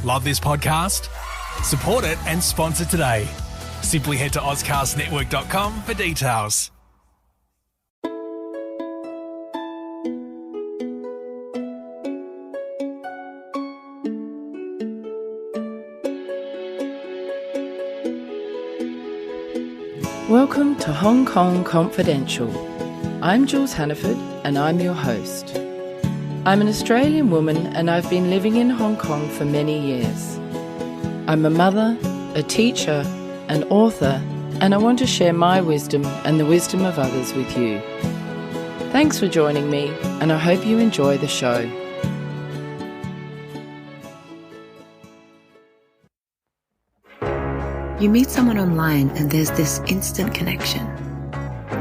Love this podcast? Support it and sponsor today. Simply head to ozcastnetwork.com for details. Welcome to Hong Kong Confidential. I'm Jules Hannaford and I'm your host. I'm an Australian woman and I've been living in Hong Kong for many years. I'm a mother, a teacher, an author, and I want to share my wisdom and the wisdom of others with you. Thanks for joining me and I hope you enjoy the show. You meet someone online and there's this instant connection.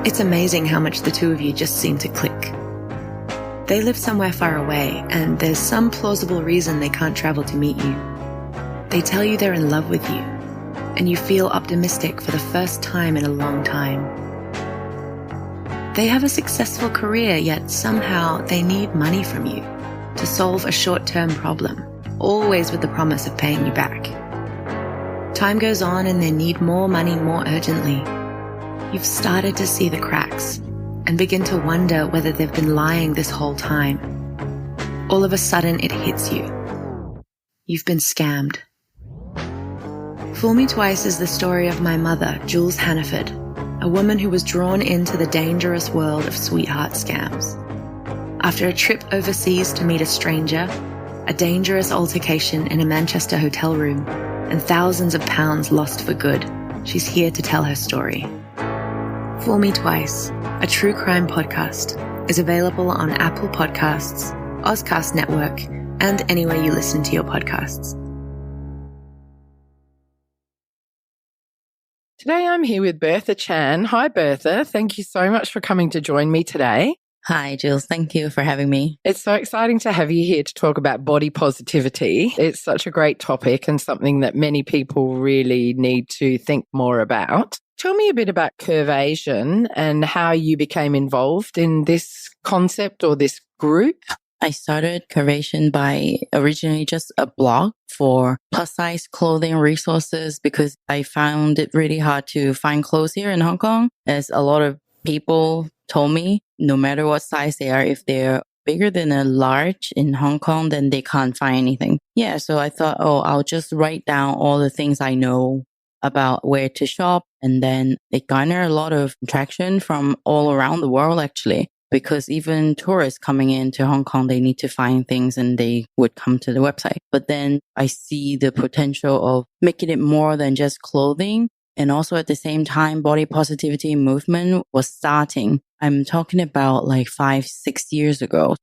It's amazing how much the two of you just seem to click. They live somewhere far away and there's some plausible reason they can't travel to meet you. They tell you they're in love with you and you feel optimistic for the first time in a long time. They have a successful career, yet somehow they need money from you to solve a short-term problem, always with the promise of paying you back. Time goes on and they need more money more urgently. You've started to see the cracks and begin to wonder whether they've been lying this whole time. All of a sudden it hits you. You've been scammed. Fool Me Twice is the story of my mother, Jules Hannaford, a woman who was drawn into the dangerous world of sweetheart scams. After a trip overseas to meet a stranger, a dangerous altercation in a Manchester hotel room, and thousands of pounds lost for good, she's here to tell her story. Fool Me Twice, a true crime podcast, is available on Apple Podcasts, Ozcast Network, and anywhere you listen to your podcasts. Today I'm here with Bertha Chan. Hi Bertha, thank you so much for coming to join me today. Hi, Jules. Thank you for having me. It's so exciting to have you here to talk about body positivity. It's such a great topic and something that many people really need to think more about. Tell me a bit about Curvasian and how you became involved in this concept or this group. I started Curvasian by originally just a blog for plus size clothing resources because I found it really hard to find clothes here in Hong Kong, as a lot of people told me no matter what size they are, if they're bigger than a large in Hong Kong, then they can't find anything. Yeah, so I thought, I'll just write down all the things I know about where to shop. And then it garnered a lot of traction from all around the world, actually, because even tourists coming into Hong Kong, they need to find things and they would come to the website. But then I see the potential of making it more than just clothing. And also at the same time, body positivity movement was starting. I'm talking about like 5-6 years ago.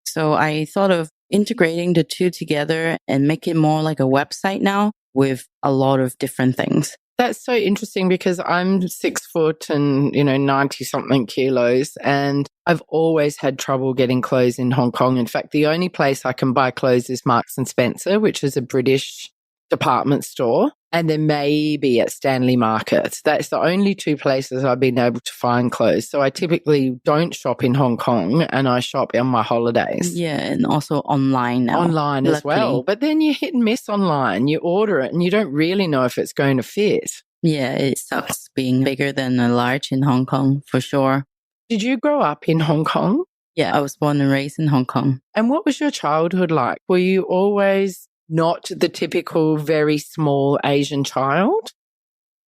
So I thought of integrating the two together and make it more like a website now with a lot of different things. That's so interesting because I'm 6 foot and, 90 something kilos, and I've always had trouble getting clothes in Hong Kong. In fact, the only place I can buy clothes is Marks and Spencer, which is a British department store, and then maybe at Stanley Market. That's the only two places I've been able to find clothes. So I typically don't shop in Hong Kong and I shop on my holidays. Yeah, and also online now. Online as well. But then you hit and miss online. You order it and you don't really know if it's going to fit. Yeah, it sucks being bigger than a large in Hong Kong, for sure. Did you grow up in Hong Kong? Yeah, I was born and raised in Hong Kong. And what was your childhood like? Were you always not the typical very small Asian child?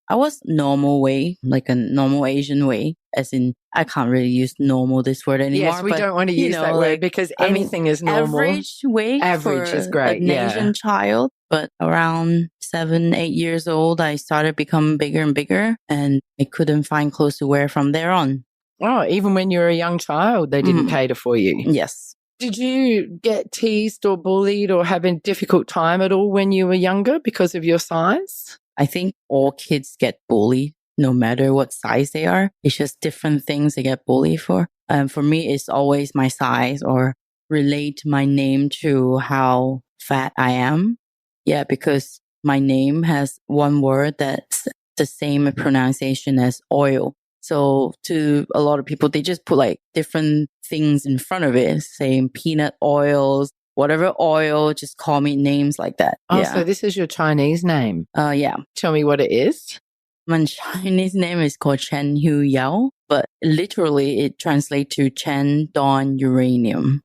I was normal way, like a normal Asian way, as in I can't really use normal this word anymore. Yes, we don't want to use that word because anything is normal. Average way Average for is great, an Asian child. But around 7-8 years old, I started becoming bigger and bigger and I couldn't find clothes to wear from there on. Oh, even when you were a young child, they didn't cater for you? Yes. Did you get teased or bullied or have a difficult time at all when you were younger because of your size? I think all kids get bullied no matter what size they are. It's just different things they get bullied for. For me, it's always my size or relate my name to how fat I am. Yeah, because my name has one word that's the same pronunciation as oil. So to a lot of people, they just put like different things in front of it, saying peanut oils whatever oil, just call me names like that. Oh, Yeah. so this is your Chinese name. Yeah. Tell me what it is. My Chinese name is called Chen Hu Yao, but literally it translates to Chen Dawn Uranium.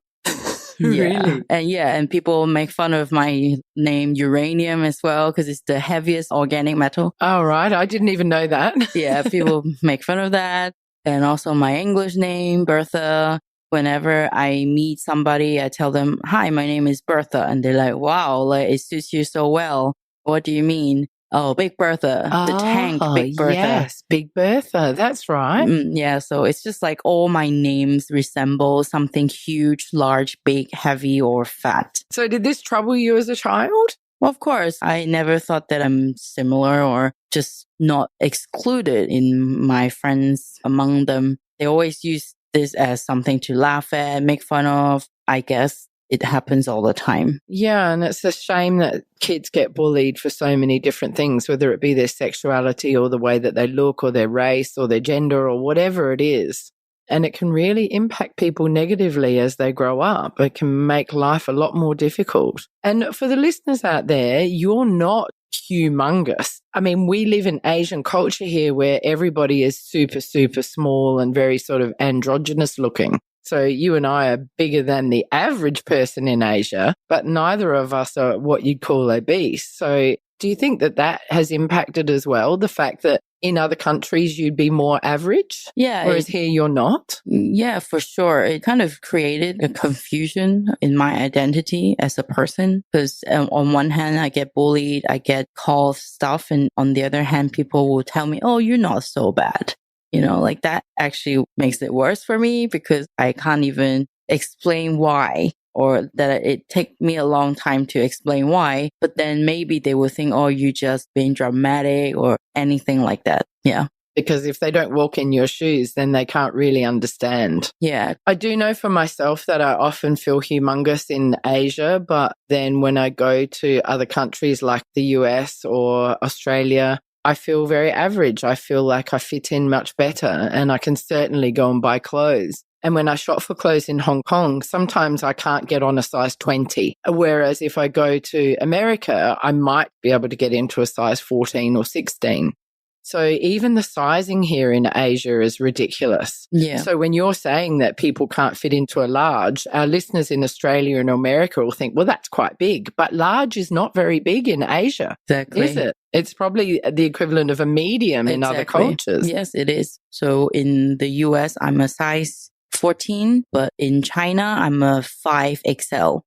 Really? And people make fun of my name uranium as well because it's the heaviest organic metal. Oh, right. I didn't even know that. Yeah, people make fun of that. And also my English name, Bertha. Whenever I meet somebody, I tell them, hi, my name is Bertha. And they're like, wow, like it suits you so well. What do you mean? Oh, Big Bertha, the tank, Big Bertha. Yes, Big Bertha. That's right. Yeah, so it's just like all my names resemble something huge, large, big, heavy, or fat. So did this trouble you as a child? Well, of course, I never thought that I'm similar or just not excluded in my friends among them. They always use this as something to laugh at, make fun of. I guess it happens all the time. Yeah, and it's a shame that kids get bullied for so many different things, whether it be their sexuality or the way that they look or their race or their gender or whatever it is. And it can really impact people negatively as they grow up. It can make life a lot more difficult. And for the listeners out there, you're not humongous. I mean, we live in Asian culture here where everybody is super, super small and very sort of androgynous looking. So you and I are bigger than the average person in Asia, but neither of us are what you'd call obese. So do you think that that has impacted as well, the fact that in other countries you'd be more average? Yeah. Whereas here you're not? Yeah, for sure. It kind of created a confusion in my identity as a person because on one hand, I get bullied, I get called stuff. And on the other hand, people will tell me, oh, you're not so bad. You know, like that actually makes it worse for me because I can't even explain why, or that it take me a long time to explain why. But then maybe they will think, oh, you just being dramatic or anything like that. Yeah. Because if they don't walk in your shoes, then they can't really understand. Yeah. I do know for myself that I often feel humongous in Asia, but then when I go to other countries like the US or Australia, I feel very average. I feel like I fit in much better and I can certainly go and buy clothes. And when I shop for clothes in Hong Kong, sometimes I can't get on a size 20. Whereas if I go to America, I might be able to get into a size 14 or 16. So even the sizing here in Asia is ridiculous. Yeah. So when you're saying that people can't fit into a large, our listeners in Australia and America will think, well, that's quite big. But large is not very big in Asia, Exactly. is it? It's probably the equivalent of a medium in other cultures. Yes, it is. So in the US, I'm a size 14, but in China, I'm a 5XL.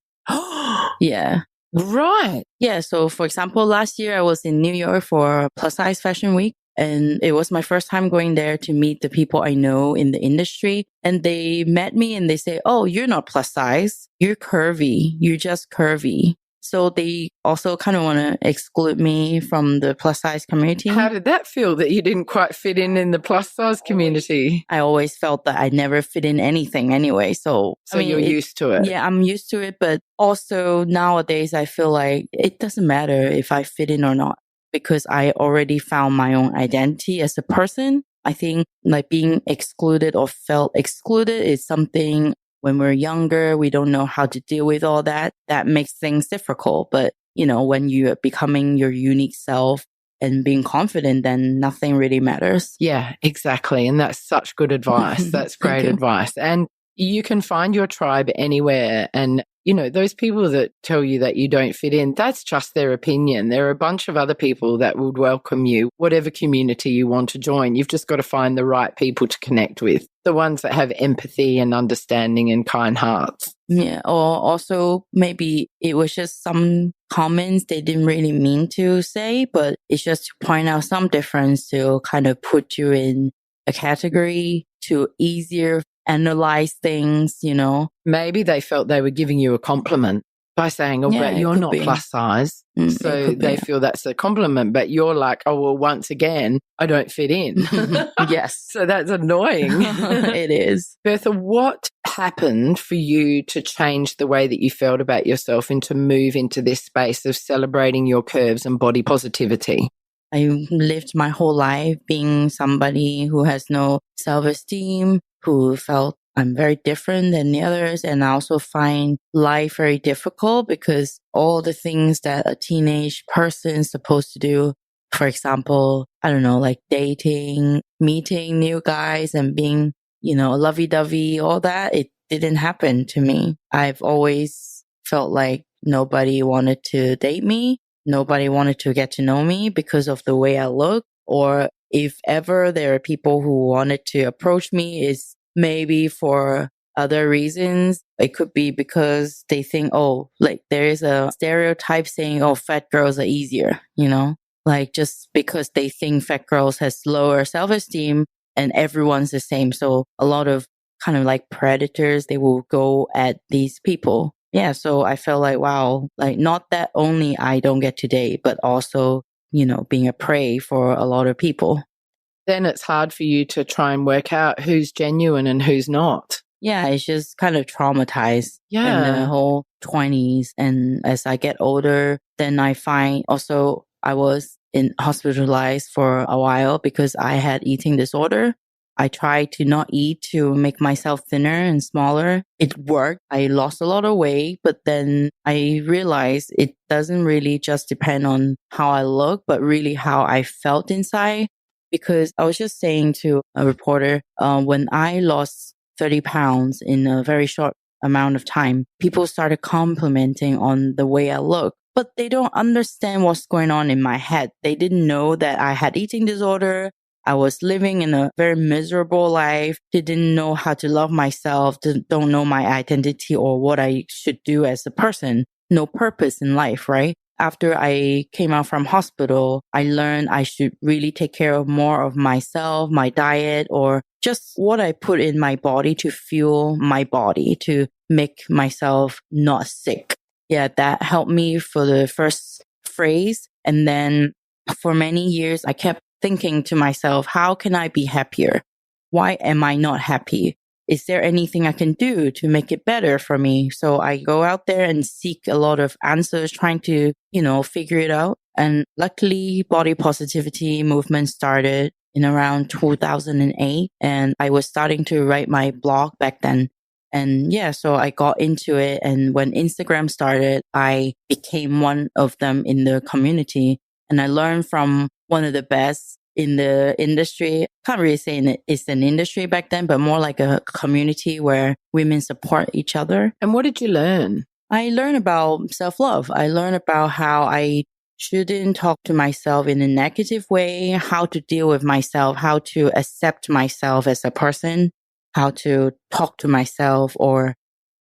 Yeah. Right. Yeah. So for example, last year I was in New York for Plus Size Fashion Week. And it was my first time going there to meet the people I know in the industry. And they met me and they say, oh, you're not plus size. You're curvy. You're just curvy. So they also kind of want to exclude me from the plus size community. How did that feel that you didn't quite fit in the plus size community? I always felt that I never fit in anything anyway. So you're used to it. Yeah, I'm used to it. But also nowadays, I feel like it doesn't matter if I fit in or not, because I already found my own identity as a person. I think like being excluded or felt excluded is something when we're younger, we don't know how to deal with all that. That makes things difficult. But, you know, when you're becoming your unique self and being confident, then nothing really matters. Yeah, exactly. And that's such good advice. That's great advice. And you can find your tribe anywhere. And, you know, those people that tell you that you don't fit in, that's just their opinion. There are a bunch of other people that would welcome you, whatever community you want to join. You've just got to find the right people to connect with, the ones that have empathy and understanding and kind hearts. Yeah. Or also maybe it was just some comments they didn't really mean to say, but it's just to point out some difference to kind of put you in a category to easier analyze things, you know. Maybe they felt they were giving you a compliment by saying, oh, but you're not plus size. So they feel that's a compliment, but you're like, oh, well, once again, I don't fit in. Yes. So that's annoying. It is. Bertha, what happened for you to change the way that you felt about yourself and to move into this space of celebrating your curves and body positivity? I lived my whole life being somebody who has no self-esteem, who felt I'm very different than the others. And I also find life very difficult because all the things that a teenage person is supposed to do, for example, I don't know, like dating, meeting new guys and being, lovey-dovey, all that, it didn't happen to me. I've always felt like nobody wanted to date me. Nobody wanted to get to know me because of the way I look. Or if ever there are people who wanted to approach me, is maybe for other reasons. It could be because they think, like there is a stereotype saying, fat girls are easier, like just because they think fat girls has lower self-esteem and everyone's the same. So a lot of kind of like predators, they will go at these people. Yeah. So I felt like, wow, like not that only I don't get to date, but also, being a prey for a lot of people. Then it's hard for you to try and work out who's genuine and who's not. Yeah, it's just kind of traumatized in Yeah. the whole 20s. And as I get older, then I find also I was hospitalized for a while because I had eating disorder. I tried to not eat to make myself thinner and smaller. It worked. I lost a lot of weight, but then I realized it doesn't really just depend on how I look, but really how I felt inside. Because I was just saying to a reporter, when I lost 30 pounds in a very short amount of time, people started complimenting on the way I look, but they don't understand what's going on in my head. They didn't know that I had eating disorder. I was living in a very miserable life. They didn't know how to love myself. Don't know my identity or what I should do as a person. No purpose in life, right? After I came out from hospital, I learned I should really take care of more of myself, my diet, or just what I put in my body to fuel my body to make myself not sick. Yeah, that helped me for the first phrase. And then for many years, I kept thinking to myself, how can I be happier? Why am I not happy? Is there anything I can do to make it better for me? So I go out there and seek a lot of answers, trying to, figure it out. And luckily, body positivity movement started in around 2008. And I was starting to write my blog back then. And yeah, so I got into it. And when Instagram started, I became one of them in the community. And I learned from one of the best in the industry. Can't really say it's an industry back then, but more like a community where women support each other. And what did you learn? I learned about self-love. I learned about how I shouldn't talk to myself in a negative way, how to deal with myself, how to accept myself as a person, how to talk to myself, or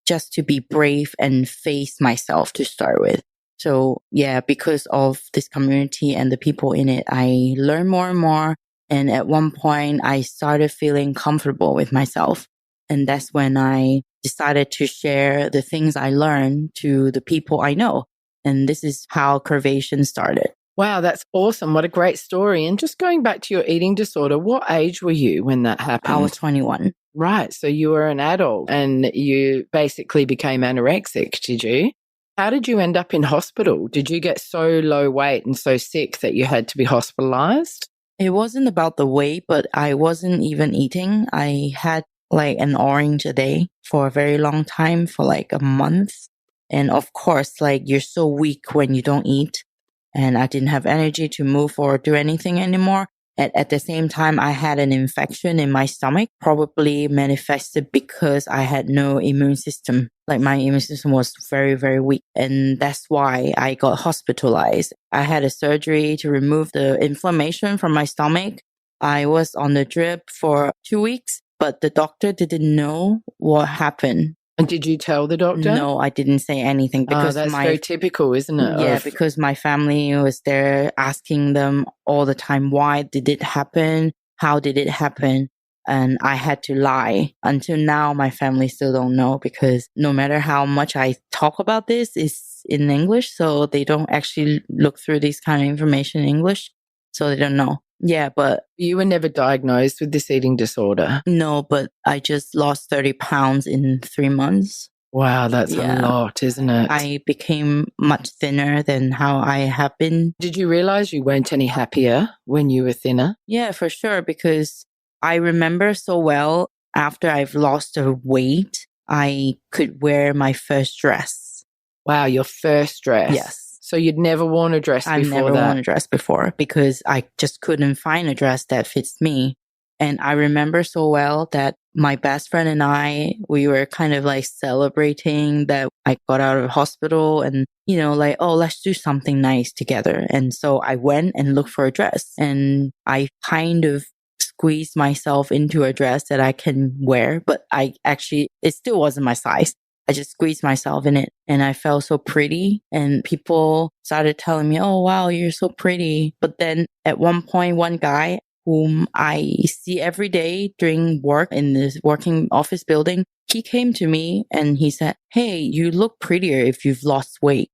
just to be brave and face myself to start with. So yeah, because of this community and the people in it, I learned more and more. And at one point, I started feeling comfortable with myself. And that's when I decided to share the things I learned to the people I know. And this is how Curvasian started. Wow, that's awesome. What a great story. And just going back to your eating disorder, what age were you when that happened? I was 21. Right. So you were an adult and you basically became anorexic, did you? How did you end up in hospital? Did you get so low weight and so sick that you had to be hospitalized? It wasn't about the weight, but I wasn't even eating. I had like an orange a day for a very long time, for like a month. And of course, like you're so weak when you don't eat. And I didn't have energy to move or do anything anymore. At the same time, I had an infection in my stomach, probably manifested because I had no immune system. Like my immune system was very, very weak. And that's why I got hospitalized. I had a surgery to remove the inflammation from my stomach. I was on the drip for 2 weeks, but the doctor didn't know what happened. And did you tell the doctor? No, I didn't say anything because that's very typical, isn't it? Yeah, because my family was there asking them all the time, why did it happen? How did it happen? And I had to lie. Until now, my family still don't know because no matter how much I talk about this, it's in English. So they don't actually look through this kind of information in English. So they don't know. Yeah, but you were never diagnosed with this eating disorder? No, but I just lost 30 pounds in 3 months. Wow, that's a lot, isn't it? I became much thinner than how I have been. Did you realize you weren't any happier when you were thinner? Yeah, for sure, because I remember so well after I've lost the weight, I could wear my first dress. Wow, your first dress. Yes. So you'd never worn a dress I've before never that? worn a dress before because I just couldn't find a dress that fits me. And I remember so well that my best friend and I, we were kind of like celebrating that I got out of hospital and, you know, like, oh, let's do something nice together. And so I went and looked for a dress and I kind of squeezed myself into a dress that I can wear, but it still wasn't my size. I just squeezed myself in it and I felt so pretty and people started telling me, oh, wow, you're so pretty. But then at one point, one guy whom I see every day during work in this working office building, he came to me and he said, hey, you look prettier if you've lost weight.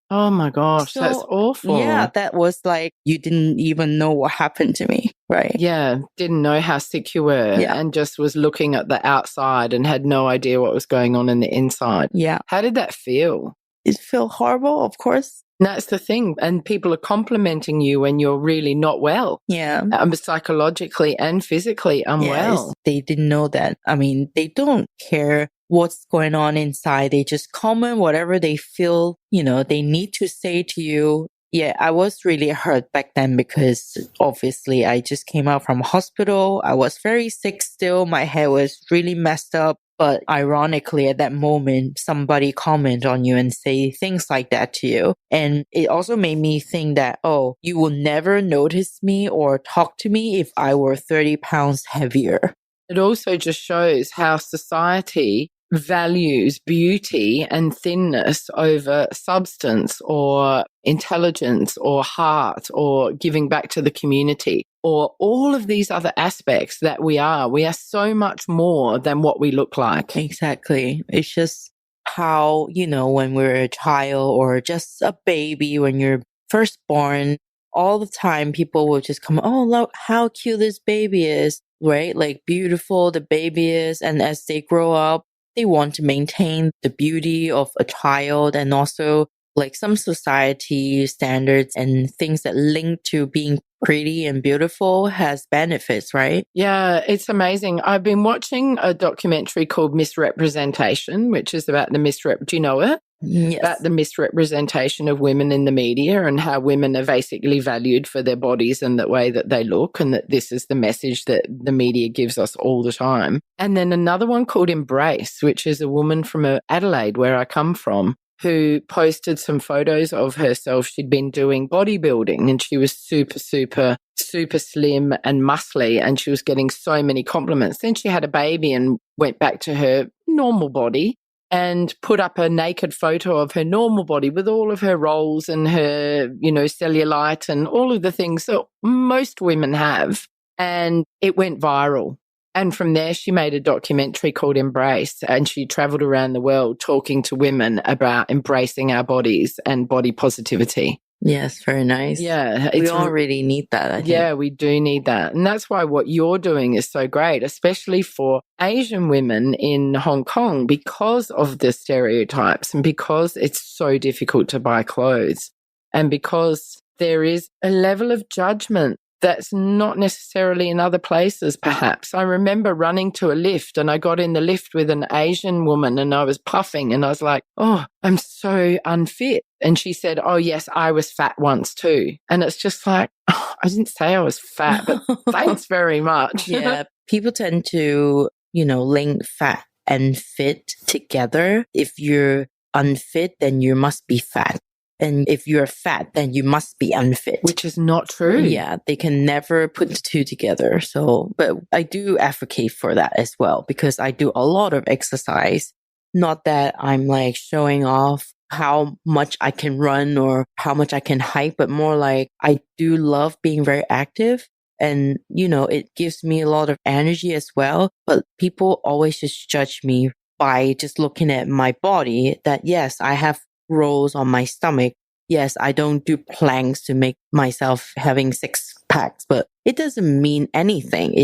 Oh my gosh, So, that's awful. Yeah, that was like, you didn't even know what happened to me, right? Yeah, didn't know how sick you were and just was looking at the outside and had no idea what was going on in the inside. Yeah. How did that feel? It felt horrible, of course. That's the thing. And people are complimenting you when you're really not well. Yeah. Psychologically and physically unwell. Yes, they didn't know that. I mean, they don't care what's going on inside. They just comment whatever they feel, you know, they need to say to you. Yeah, I was really hurt back then because obviously I just came out from hospital. I was very sick still. My hair was really messed up. But ironically, at that moment, somebody comment on you and say things like that to you. And it also made me think that, oh, you will never notice me or talk to me if I were 30 pounds heavier. It also just shows how society values beauty and thinness over substance or intelligence or heart or giving back to the community or all of these other aspects that we are. We are so much more than what we look like. Exactly. It's just how, you know, when we're a child or just a baby, when you're first born, all the time people will just come, oh, look how cute this baby is, right? Like beautiful the baby is. And as they grow up, they want to maintain the beauty of a child and also like some society standards and things that link to being pretty and beautiful has benefits, right? Yeah, it's amazing. I've been watching a documentary called Misrepresentation, which is about do you know it? Yes. About the misrepresentation of women in the media and how women are basically valued for their bodies and the way that they look, and that this is the message that the media gives us all the time. And then another one called Embrace, which is a woman from Adelaide, where I come from, who posted some photos of herself. She'd been doing bodybuilding and she was super, super, super slim and muscly, and she was getting so many compliments. Then she had a baby and went back to her normal body and put up a naked photo of her normal body with all of her rolls and her, you know, cellulite and all of the things that most women have. And it went viral. And from there, she made a documentary called Embrace, and she traveled around the world talking to women about embracing our bodies and body positivity. Yes, very nice. Yeah. We all really need that, I think. Yeah, we do need that. And that's why what you're doing is so great, especially for Asian women in Hong Kong, because of the stereotypes and because it's so difficult to buy clothes and because there is a level of judgment that's not necessarily in other places, perhaps. I remember running to a lift and I got in the lift with an Asian woman and I was puffing and I was like, oh, I'm so unfit. And she said, oh, yes, I was fat once too. And it's just like, oh, I didn't say I was fat, but thanks very much. Yeah, people tend to, you know, link fat and fit together. If you're unfit, then you must be fat. And if you're fat, then you must be unfit. Which is not true. Yeah, they can never put the two together. So, but I do advocate for that as well because I do a lot of exercise. Not that I'm like showing off how much I can run or how much I can hike, but more like I do love being very active. And, you know, it gives me a lot of energy as well. But people always just judge me by just looking at my body that, yes, I have rolls on my stomach. Yes, I don't do planks to make myself having 6 packs, but it doesn't mean anything.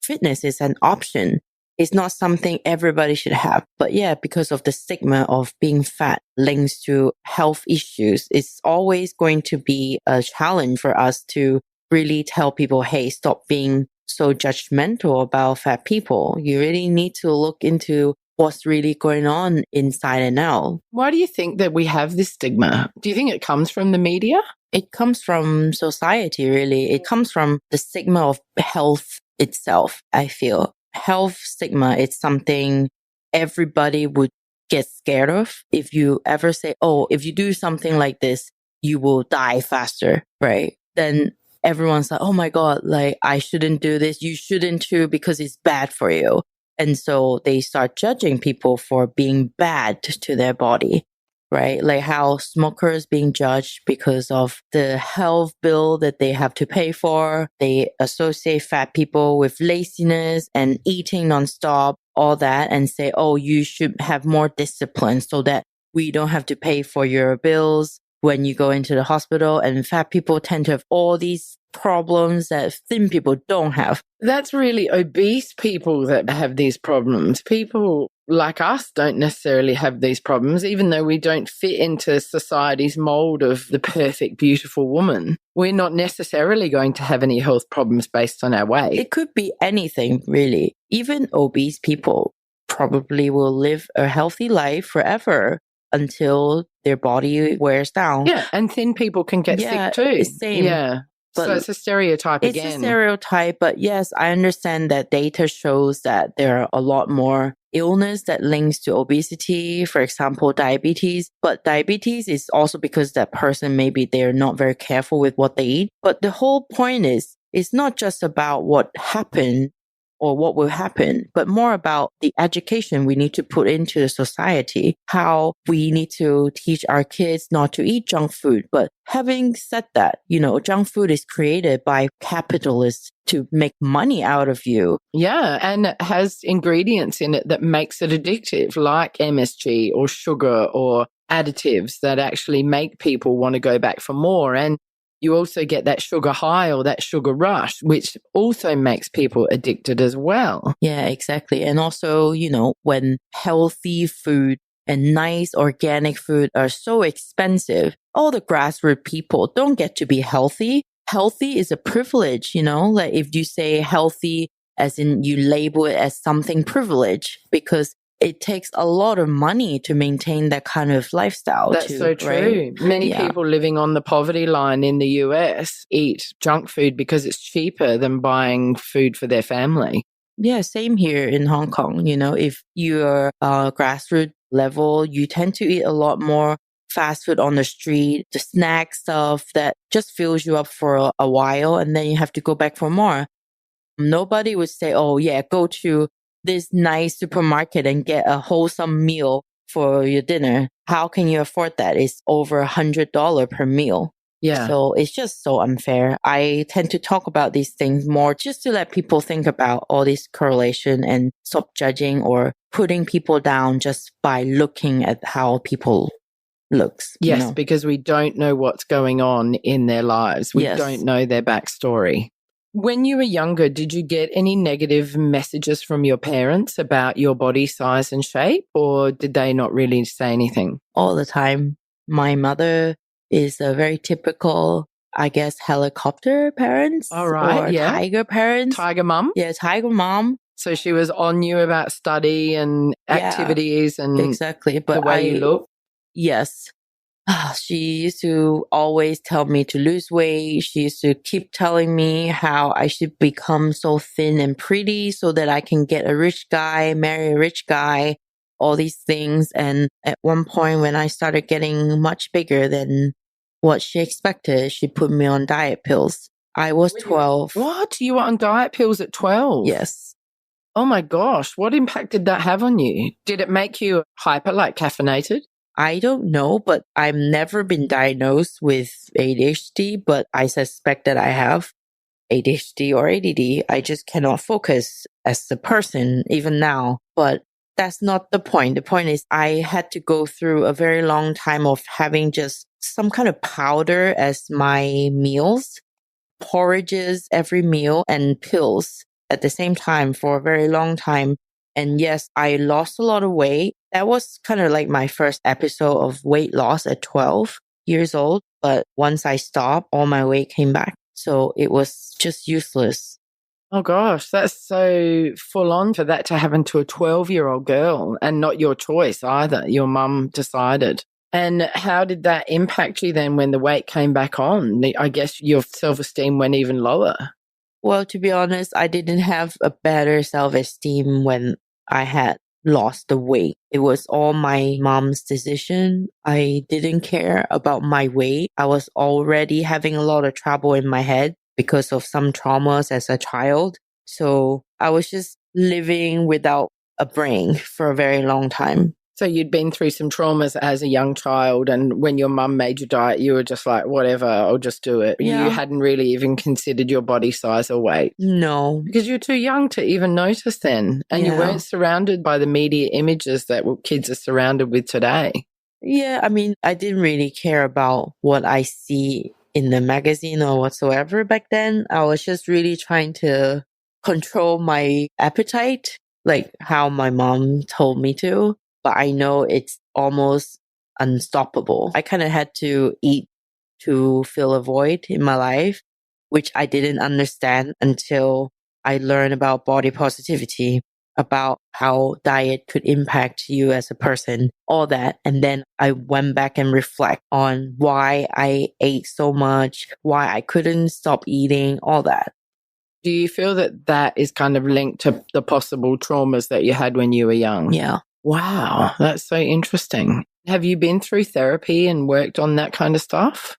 Fitness is an option. It's not something everybody should have. But yeah, because of the stigma of being fat links to health issues, it's always going to be a challenge for us to really tell people, hey, stop being so judgmental about fat people. You really need to look into what's really going on inside and out. Why do you think that we have this stigma? Do you think it comes from the media? It comes from society, really. It comes from the stigma of health itself, I feel. Health stigma is something everybody would get scared of. If you ever say, oh, if you do something like this, you will die faster, right? Then everyone's like, oh my God, like I shouldn't do this. You shouldn't too because it's bad for you. And so they start judging people for being bad to their body, right? Like how smokers being judged because of the health bill that they have to pay for. They associate fat people with laziness and eating nonstop, all that, and say, oh, you should have more discipline so that we don't have to pay for your bills when you go into the hospital. And fat people tend to have all these problems that thin people don't have. That's really obese people that have these problems. People like us don't necessarily have these problems, even though we don't fit into society's mold of the perfect, beautiful woman. We're not necessarily going to have any health problems based on our weight. It could be anything, really. Even obese people probably will live a healthy life forever until their body wears down. Yeah, and thin people can get sick too. Same. Yeah. But so it's a stereotype again. It's a stereotype, but yes, I understand that data shows that there are a lot more illness that links to obesity, for example, diabetes. But diabetes is also because that person, maybe they're not very careful with what they eat. But the whole point is, it's not just about what happened or what will happen, but more about the education we need to put into the society, how we need to teach our kids not to eat junk food. But having said that, junk food is created by capitalists to make money out of you. Yeah, and it has ingredients in it that makes it addictive, like MSG or sugar or additives that actually make people want to go back for more. And you also get that sugar high or that sugar rush, which also makes people addicted as well. Yeah, exactly. And also, when healthy food and nice organic food are so expensive, all the grassroots people don't get to be healthy. Healthy is a privilege, like if you say healthy, as in you label it as something privilege, because it takes a lot of money to maintain that kind of lifestyle. That's so true. Right? Many people living on the poverty line in the US eat junk food because it's cheaper than buying food for their family. Yeah, same here in Hong Kong. If you're grassroots level, you tend to eat a lot more fast food on the street, the snack stuff that just fills you up for a while and then you have to go back for more. Nobody would say, oh yeah, go to this nice supermarket and get a wholesome meal for your dinner. How can you afford that? It's over $100 per meal. Yeah. So it's just so unfair. I tend to talk about these things more just to let people think about all this correlation and stop judging or putting people down just by looking at how people looks. Yes, because we don't know what's going on in their lives. We don't know their backstory. When you were younger, did you get any negative messages from your parents about your body size and shape, or did they not really say anything? All the time. My mother is a very typical, I guess, helicopter parents. All right, or tiger parents. Tiger mum? Yeah, tiger mom. So she was on you about study and activities and exactly. But the way you look? Yes. She used to always tell me to lose weight. She used to keep telling me how I should become so thin and pretty so that I can get a rich guy, marry a rich guy, all these things. And at one point when I started getting much bigger than what she expected, she put me on diet pills. I was 12. What? You were on diet pills at 12? Yes. Oh my gosh. What impact did that have on you? Did it make you hyper, like caffeinated? I don't know, but I've never been diagnosed with ADHD, but I suspect that I have ADHD or ADD. I just cannot focus as a person, even now. But that's not the point. The point is I had to go through a very long time of having just some kind of powder as my meals, porridges every meal, and pills at the same time for a very long time. And yes, I lost a lot of weight. That was kind of like my first episode of weight loss at 12 years old. But once I stopped, all my weight came back. So it was just useless. Oh gosh, that's so full on for that to happen to a 12-year-old girl and not your choice either. Your mum decided. And how did that impact you then when the weight came back on? I guess your self-esteem went even lower. Well, to be honest, I didn't have a better self-esteem when I had lost the weight. It was all my mom's decision. I didn't care about my weight. I was already having a lot of trouble in my head because of some traumas as a child. So I was just living without a brain for a very long time. So you'd been through some traumas as a young child, and when your mum made you diet, you were just like, whatever, I'll just do it. Yeah. You hadn't really even considered your body size or weight. No. Because you're too young to even notice then. And you weren't surrounded by the media images that kids are surrounded with today. Yeah, I mean, I didn't really care about what I see in the magazine or whatsoever back then. I was just really trying to control my appetite, like how my mom told me to. But I know it's almost unstoppable. I kind of had to eat to fill a void in my life, which I didn't understand until I learned about body positivity, about how diet could impact you as a person, all that. And then I went back and reflect on why I ate so much, why I couldn't stop eating, all that. Do you feel that that is kind of linked to the possible traumas that you had when you were young? Yeah. Wow, that's so interesting. Have you been through therapy and worked on that kind of stuff?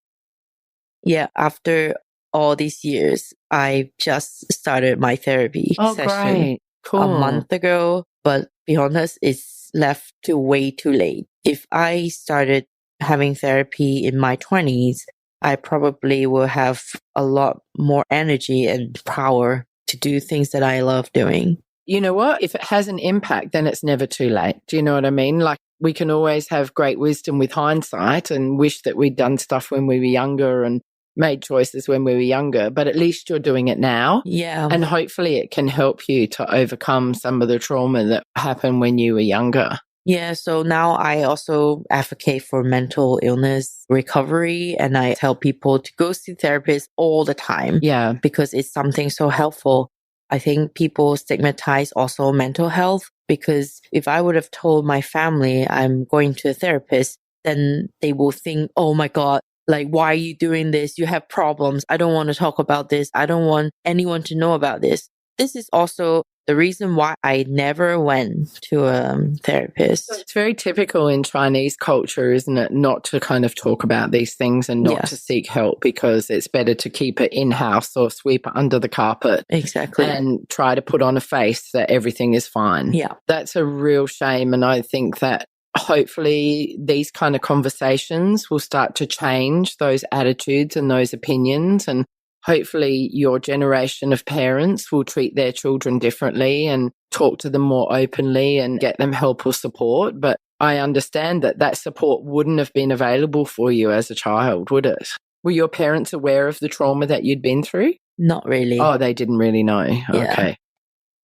Yeah, after all these years, I just started my therapy session Great. Cool. a month ago. But be honest, it's left to way too late. If I started having therapy in my 20s, I probably will have a lot more energy and power to do things that I love doing. You know what? If it has an impact, then it's never too late. Do you know what I mean? Like, we can always have great wisdom with hindsight and wish that we'd done stuff when we were younger and made choices when we were younger, but at least you're doing it now. Yeah. And hopefully it can help you to overcome some of the trauma that happened when you were younger. Yeah, so now I also advocate for mental illness recovery, and I tell people to go see therapists all the time. Yeah. Because it's something so helpful. I think people stigmatize also mental health, because if I would have told my family I'm going to a therapist, then they will think, oh my God, like, why are you doing this? You have problems. I don't want to talk about this. I don't want anyone to know about this. This is also the reason why I never went to a therapist. So it's very typical in Chinese culture, isn't it? Not to kind of talk about these things and not to seek help, because it's better to keep it in-house or sweep it under the carpet. Exactly. And try to put on a face that everything is fine. Yeah. That's a real shame. And I think that hopefully these kind of conversations will start to change those attitudes and those opinions, and hopefully your generation of parents will treat their children differently and talk to them more openly and get them help or support. But I understand that that support wouldn't have been available for you as a child, would it? Were your parents aware of the trauma that you'd been through? Not really. Oh, they didn't really know. Yeah. Okay.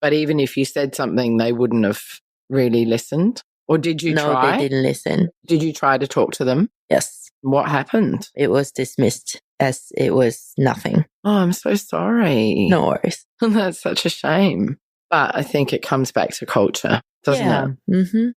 But even if you said something, they wouldn't have really listened? Or did you try? No, they didn't listen. Did you try to talk to them? Yes. What happened? It was dismissed as it was nothing. Oh, I'm so sorry. No worries. That's such a shame. But I think it comes back to culture, doesn't it? Mm-hmm.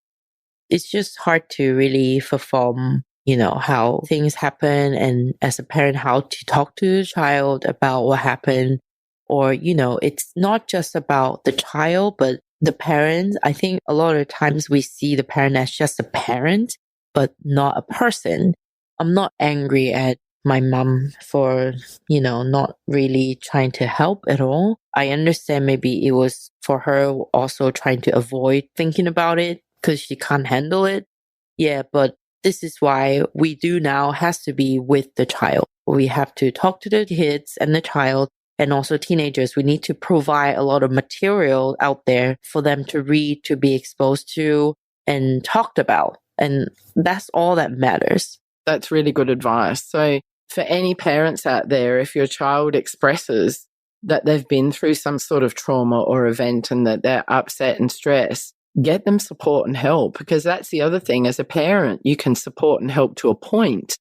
It's just hard to really perform, how things happen, and as a parent, how to talk to the child about what happened. Or, it's not just about the child, but the parents. I think a lot of times we see the parent as just a parent, but not a person. I'm not angry at my mom for, not really trying to help at all. I understand maybe it was for her also trying to avoid thinking about it because she can't handle it. Yeah, but this is why we do now has to be with the child. We have to talk to the kids and the child, and also teenagers. We need to provide a lot of material out there for them to read, to be exposed to, and talked about. And that's all that matters. That's really good advice. So for any parents out there, if your child expresses that they've been through some sort of trauma or event and that they're upset and stressed, get them support and help, because that's the other thing. As a parent, you can support and help to a point,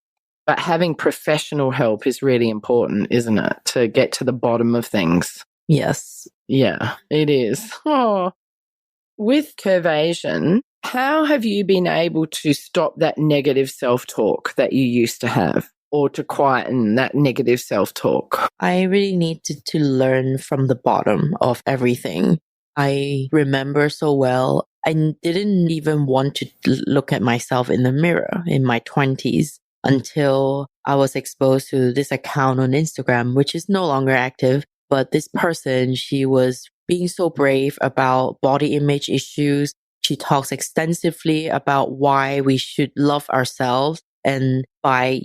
but having professional help is really important, isn't it? To get to the bottom of things. Yes. Yeah, it is. Oh, with Curvasian, how have you been able to stop that negative self-talk that you used to have, or to quieten that negative self-talk? I really needed to learn from the bottom of everything. I remember so well, I didn't even want to look at myself in the mirror in my 20s until I was exposed to this account on Instagram, which is no longer active. But this person, she was being so brave about body image issues. She talks extensively about why we should love ourselves. And by,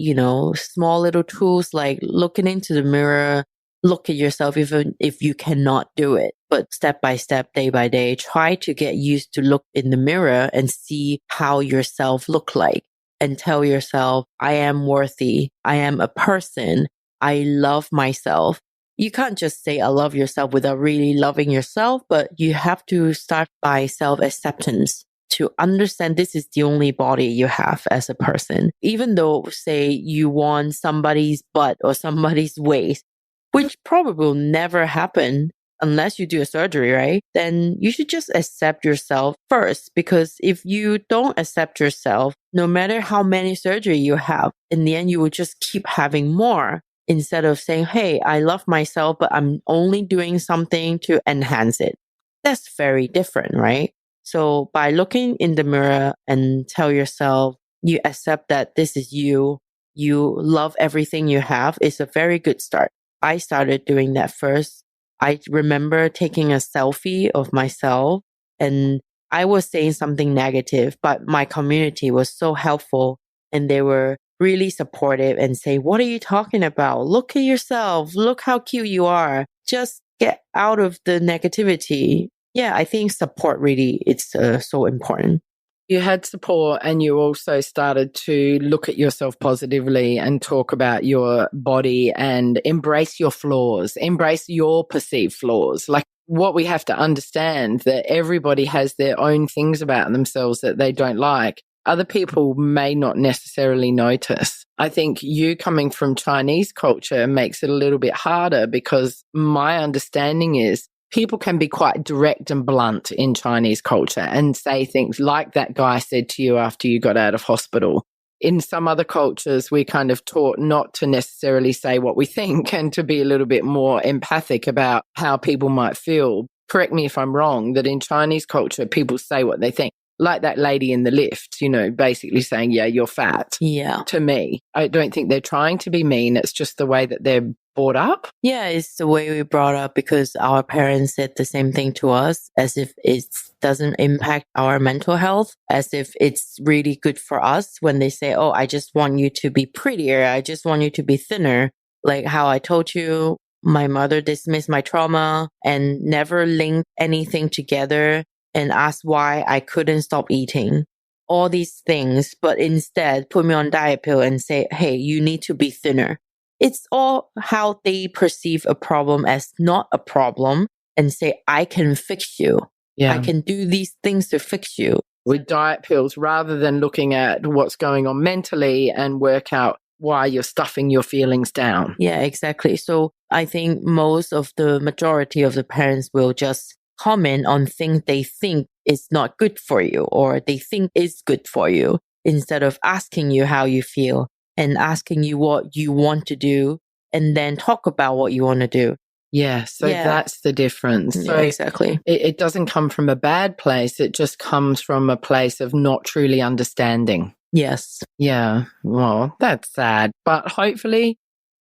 small little tools like looking into the mirror, look at yourself even if you cannot do it. But step by step, day by day, try to get used to look in the mirror and see how yourself look like. And tell yourself, I am worthy. I am a person. I love myself. You can't just say I love yourself without really loving yourself, but you have to start by self-acceptance to understand this is the only body you have as a person. Even though, say, you want somebody's butt or somebody's waist, which probably will never happen unless you do a surgery, right? Then you should just accept yourself first, because if you don't accept yourself, no matter how many surgery you have, in the end, you will just keep having more. Instead of saying, hey, I love myself, but I'm only doing something to enhance it. That's very different, right? So by looking in the mirror and tell yourself, you accept that this is you love everything you have, is a very good start. I started doing that first. I remember taking a selfie of myself and I was saying something negative, but my community was so helpful and they were really supportive and say, what are you talking about? Look at yourself. Look how cute you are. Just get out of the negativity. Yeah, I think support really is so important. You had support and you also started to look at yourself positively and talk about your body and embrace your flaws, embrace your perceived flaws. Like, what we have to understand that everybody has their own things about themselves that they don't like. Other people may not necessarily notice. I think you coming from Chinese culture makes it a little bit harder, because my understanding is people can be quite direct and blunt in Chinese culture and say things like that guy said to you after you got out of hospital. In some other cultures, we kind of taught not to necessarily say what we think and to be a little bit more empathic about how people might feel. Correct me if I'm wrong, that in Chinese culture, people say what they think. Like that lady in the lift, basically saying, yeah, you're fat. Yeah. To me, I don't think they're trying to be mean. It's just the way that they're brought up. Yeah, it's the way we brought up, because our parents said the same thing to us, as if it doesn't impact our mental health, as if it's really good for us when they say, oh, I just want you to be prettier. I just want you to be thinner. Like how I told you, my mother dismissed my trauma and never linked anything together and asked why I couldn't stop eating. All these things, but instead put me on diet pill and say, hey, you need to be thinner. It's all how they perceive a problem as not a problem and say, I can fix you. Yeah. I can do these things to fix you. With diet pills, rather than looking at what's going on mentally and work out why you're stuffing your feelings down. Yeah, exactly. So I think most of the majority of the parents will just comment on things they think is not good for you or they think is good for you, instead of asking you how you feel and asking you what you want to do and then talk about what you want to do. Yeah, so that's the difference. So yeah, exactly. It doesn't come from a bad place. It just comes from a place of not truly understanding. Yes. Yeah, well, that's sad. But hopefully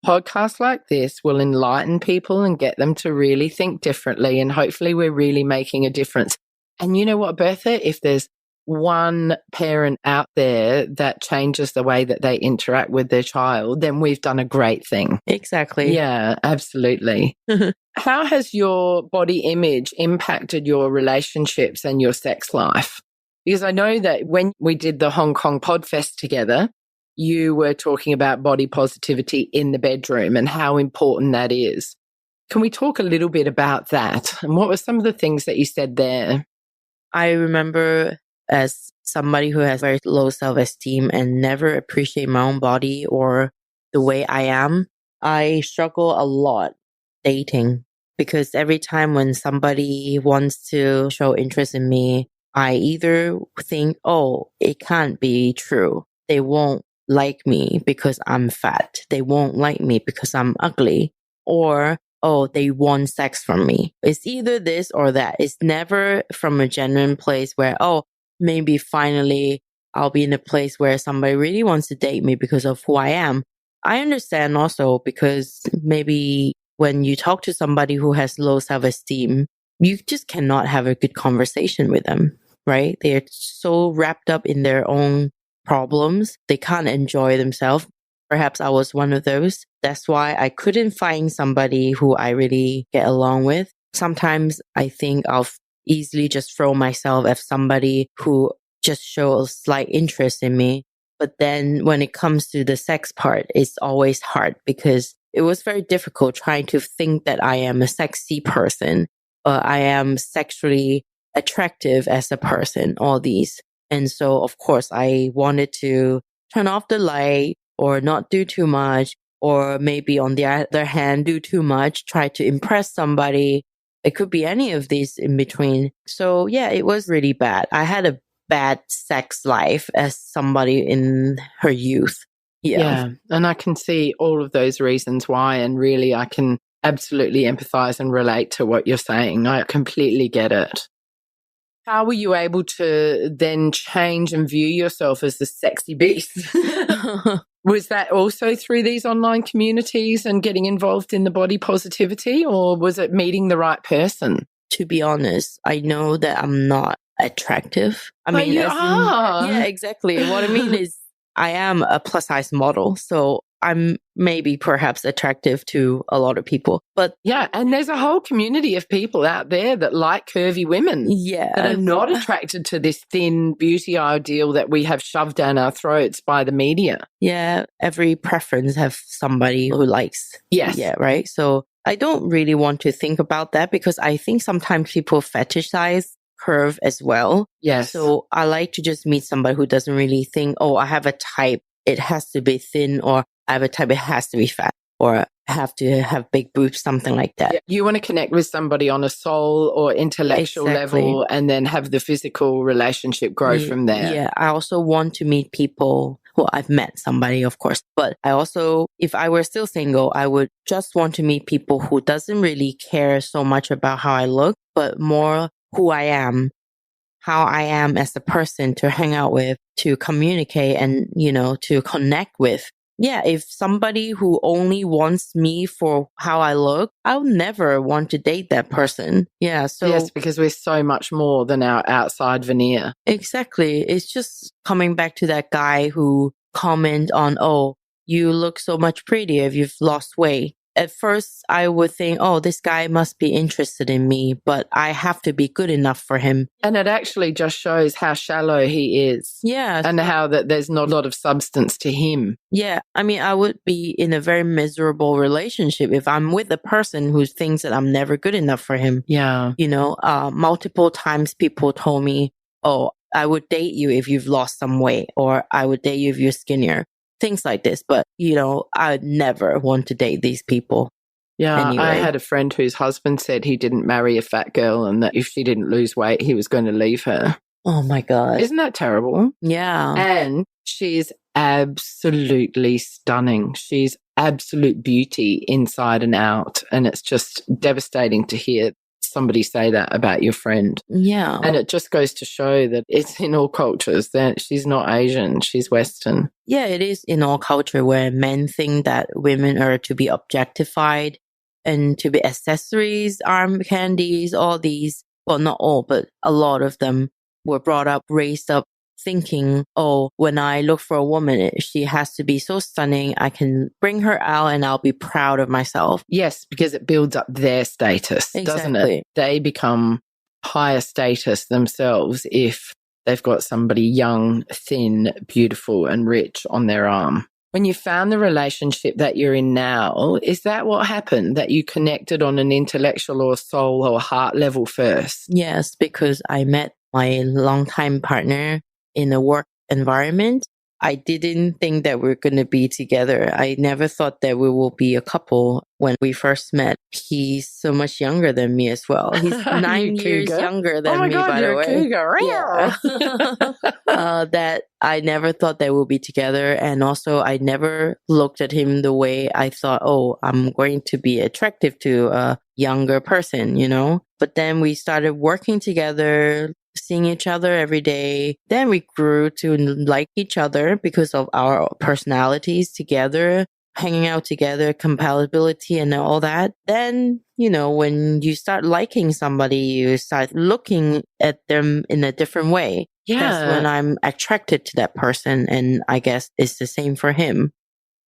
podcasts like this will enlighten people and get them to really think differently. And hopefully we're really making a difference. And you know what, Bertha? If there's one parent out there that changes the way that they interact with their child, then we've done a great thing. Exactly. Yeah, absolutely. How has your body image impacted your relationships and your sex life? Because I know that when we did the Hong Kong Podfest together, you were talking about body positivity in the bedroom and how important that is. Can we talk a little bit about that? And what were some of the things that you said there? I remember, as somebody who has very low self-esteem and never appreciate my own body or the way I am, I struggle a lot dating. because every time when somebody wants to show interest in me, I either think, oh, it can't be true. They won't like me because I'm fat. They won't like me because I'm ugly. Or, oh, they want sex from me. It's either this or that. It's never from a genuine place where, oh, maybe finally I'll be in a place where somebody really wants to date me because of who I am. I understand also because maybe when you talk to somebody who has low self-esteem, you just cannot have a good conversation with them, right? They're so wrapped up in their own problems. They can't enjoy themselves. Perhaps I was one of those. That's why I couldn't find somebody who I really get along with. Sometimes I think I'll easily just throw myself at somebody who just shows slight interest in me. But then when it comes to the sex part, it's always hard because it was very difficult trying to think that I am a sexy person, or I am sexually attractive as a person, all these. And so, of course, I wanted to turn off the light or not do too much, or maybe on the other hand, do too much, try to impress somebody. It could be any of these in between. So yeah, it was really bad. I had a bad sex life as somebody in her youth. Yeah. And I can see all of those reasons why. And really, I can absolutely empathize and relate to what you're saying. I completely get it. How were you able to then change and view yourself as the sexy beast? Was that also through these online communities and getting involved in the body positivity, or was it meeting the right person? To be honest, I know that I'm not attractive. But you are. Yeah, exactly. What I mean is I am a plus size model, so I'm maybe perhaps attractive to a lot of people. But yeah, and there's a whole community of people out there that like curvy women. Yeah. That are not attracted to this thin beauty ideal that we have shoved down our throats by the media. Yeah, every preference have somebody who likes. Yes. Yeah, right? So I don't really want to think about that because I think sometimes people fetishize curve as well. Yes. So I like to just meet somebody who doesn't really think, oh, I have a type, it has to be thin, or I have a type, it has to be fat, or I have to have big boobs, something like that. Yeah. You want to connect with somebody on a soul or intellectual level and then have the physical relationship grow from there. Yeah. I also want to meet people. Well, I've met somebody, of course, but I also, if I were still single, I would just want to meet people who doesn't really care so much about how I look, but more who I am, how I am as a person to hang out with, to communicate and, to connect with. Yeah, if somebody who only wants me for how I look, I'll never want to date that person. Yeah, so yes, because we're so much more than our outside veneer. Exactly. It's just coming back to that guy who comment on, oh, you look so much prettier if you've lost weight. At first, I would think, oh, this guy must be interested in me, but I have to be good enough for him. And it actually just shows how shallow he is. Yeah. And how that there's not a lot of substance to him. Yeah. I mean, I would be in a very miserable relationship if I'm with a person who thinks that I'm never good enough for him. Yeah. Multiple times people told me, oh, I would date you if you've lost some weight, or I would date you if you're skinnier. Things like this. But, I'd never want to date these people. Yeah, anyway. I had a friend whose husband said he didn't marry a fat girl and that if she didn't lose weight, he was going to leave her. Oh my God. Isn't that terrible? Yeah. And she's absolutely stunning. She's absolute beauty inside and out. And it's just devastating to hear somebody say that about your friend. Yeah. And it just goes to show that it's in all cultures. That she's not Asian, she's Western. Yeah, it is in all culture where men think that women are to be objectified and to be accessories, arm candies, all these. Well, not all, but a lot of them were brought up, raised up thinking, oh, when I look for a woman, she has to be so stunning. I can bring her out and I'll be proud of myself. Yes, because it builds up their status, doesn't it? They become higher status themselves if they've got somebody young, thin, beautiful and rich on their arm. When you found the relationship that you're in now, is that what happened? That you connected on an intellectual or soul or heart level first? Yes, because I met my longtime partner in a work environment. I didn't think that we're going to be together. I never thought that we will be a couple when we first met. He's so much younger than me as well. He's 9 years younger than me, by the way. Cougar. Yeah. That I never thought they would be together. And also, I never looked at him the way I thought, oh, I'm going to be attractive to a younger person, you know? But then we started working together, seeing each other every day. Then we grew to like each other because of our personalities together, hanging out together, compatibility and all that. Then, you know, when you start liking somebody, you start looking at them in a different way. Yeah. That's when I'm attracted to that person. And I guess it's the same for him.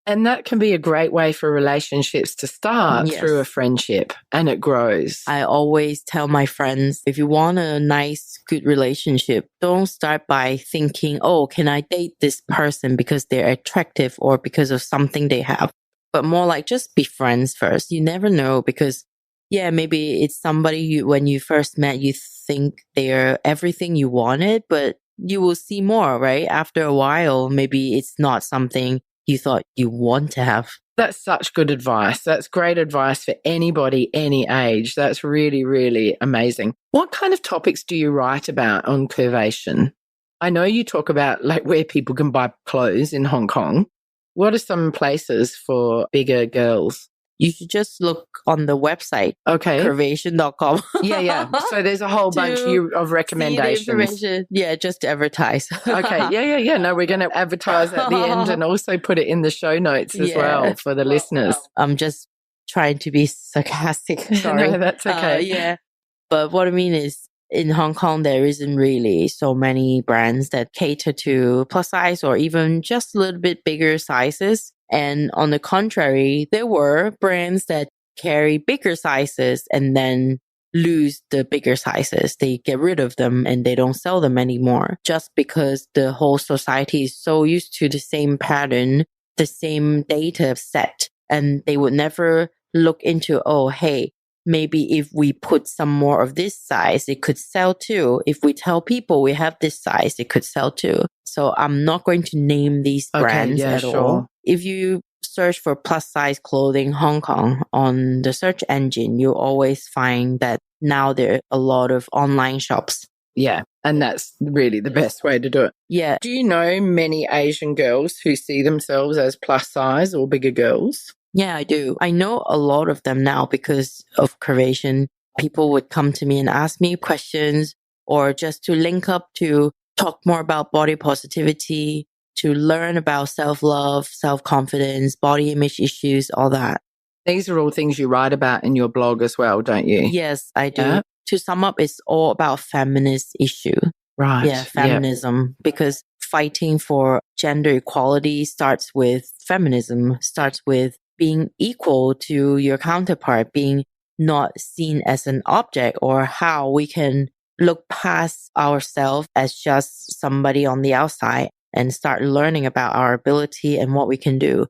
And that can be a great way for relationships to start through a friendship, and it grows. I always tell my friends, if you want a nice, good relationship, don't start by thinking, oh, can I date this person because they're attractive or because of something they have? But more like just be friends first. You never know because, yeah, maybe it's somebody when you first met, you think they're everything you wanted, but you will see more, right? After a while, maybe it's not something you thought you want to have. That's such good advice. That's great advice for anybody, any age. That's really, really amazing. What kind of topics do you write about on Curvasian? I know you talk about like where people can buy clothes in Hong Kong. What are some places for bigger girls? You should just look on the website, curvasian.com. Yeah. So there's a whole bunch of recommendations. Yeah, just to advertise. Okay. Yeah. No, we're going to advertise at the end and also put it in the show notes as well for the listeners. I'm just trying to be sarcastic. Sorry. No, that's okay. Yeah. But what I mean is, in Hong Kong, there isn't really so many brands that cater to plus size or even just a little bit bigger sizes. And on the contrary, there were brands that carry bigger sizes and then lose the bigger sizes. They get rid of them and they don't sell them anymore just because the whole society is so used to the same pattern, the same data set. And they would never look into, oh, hey, maybe if we put some more of this size, it could sell too. If we tell people we have this size, it could sell too. So I'm not going to name these brands at all. If you search for plus size clothing Hong Kong on the search engine, you always find that now there are a lot of online shops. Yeah. And that's really the best way to do it. Yeah. Do you know many Asian girls who see themselves as plus size or bigger girls? Yeah, I do. I know a lot of them now because of Curvasian. People would come to me and ask me questions or just to link up to talk more about body positivity, to learn about self-love, self-confidence, body image issues, all that. These are all things you write about in your blog as well, don't you? Yes, I do. Yeah. To sum up, it's all about feminist issue. Right. Yeah, feminism. Because fighting for gender equality starts with feminism, starts with being equal to your counterpart, being not seen as an object, or how we can look past ourselves as just somebody on the outside and start learning about our ability and what we can do.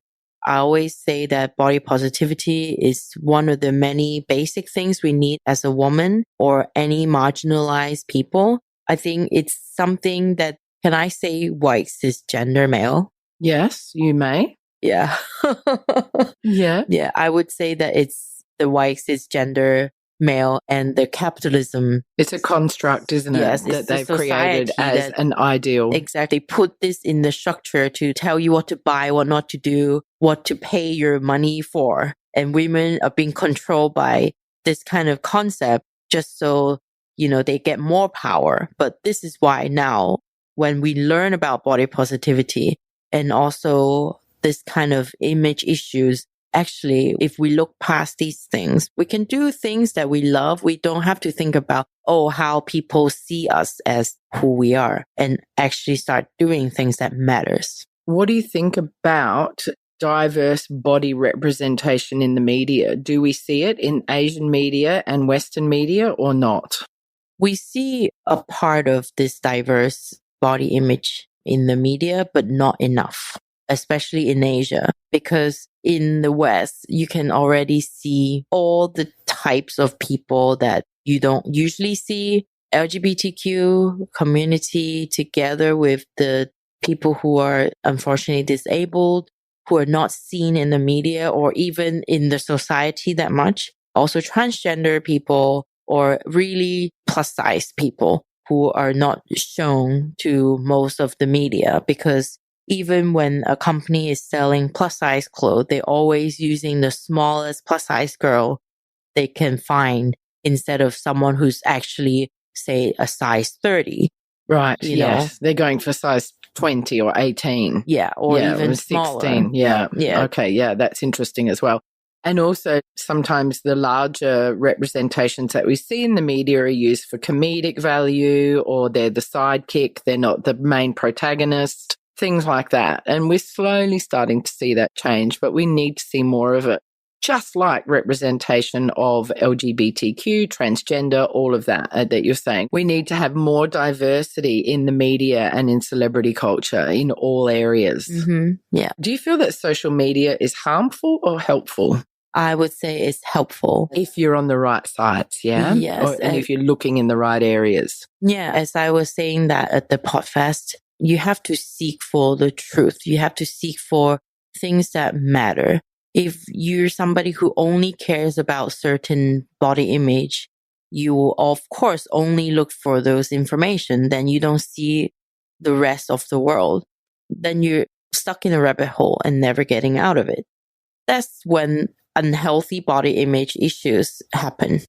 I always say that body positivity is one of the many basic things we need as a woman or any marginalized people. I think it's something that, can I say white cisgender male? Yes, you may. Yeah. Yeah, I would say that it's the white cisgender male and the capitalism. It's a construct, isn't it? Yes, that they've created as an ideal. Exactly. Put this in the structure to tell you what to buy, what not to do, what to pay your money for. And women are being controlled by this kind of concept just so, you know, they get more power. But this is why now, when we learn about body positivity and also this kind of image issues, actually, if we look past these things, we can do things that we love. We don't have to think about, oh, how people see us as who we are, and actually start doing things that matters. What do you think about diverse body representation in the media? Do we see it in Asian media and Western media or not? We see a part of this diverse body image in the media, but not enough, especially in Asia, because in the West, you can already see all the types of people that you don't usually see. LGBTQ community together with the people who are unfortunately disabled, who are not seen in the media or even in the society that much. Also transgender people or really plus size people who are not shown to most of the media, because even when a company is selling plus size clothes, they're always using the smallest plus size girl they can find instead of someone who's actually, say, a size 30. Right. You Yes. know? They're going for size 20 or 18. Yeah. Or even smaller. 16. Yeah. Yeah. Okay. Yeah. That's interesting as well. And also sometimes the larger representations that we see in the media are used for comedic value, or they're the sidekick. They're not the main protagonist, things like that. And we're slowly starting to see that change, but we need to see more of it. Just like representation of LGBTQ, transgender, all of that that you're saying. We need to have more diversity in the media and in celebrity culture in all areas. Mm-hmm. Yeah. Do you feel that social media is harmful or helpful? I would say it's helpful. If you're on the right sites, yeah? Yes. And if you're looking in the right areas. Yeah. As I was saying that at the podcast, you have to seek for the truth. You have to seek for things that matter. If you're somebody who only cares about certain body image, you will, of course, only look for those information. Then you don't see the rest of the world. Then you're stuck in a rabbit hole and never getting out of it. That's when unhealthy body image issues happen,